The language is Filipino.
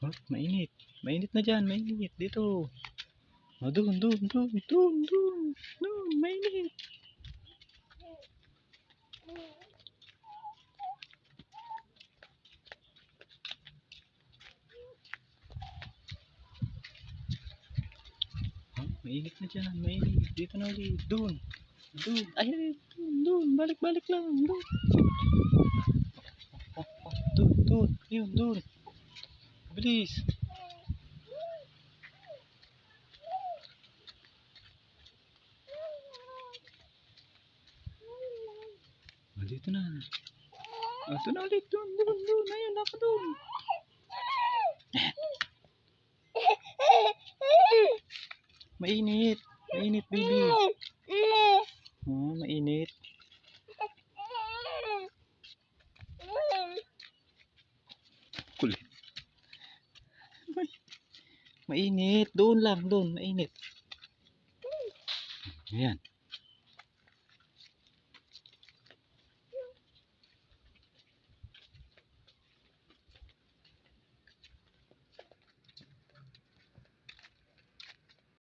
Oh, mainit. Mainit na dyan, mainit. Dito. Oh, dun, mainit. Oh, mainit na dyan, mainit. Dito na ulit. Dun. Ay, dun. Balik lang. Dun. Dun. Yun, dun. Bilis. Oh, dito na. Oh, ito na ulit. Dun. Ayun, dapat dun. Mainit. Mainit, baby. Oh, mainit. Kulit. Mainit. Doon lang, doon. Mainit. Ayan.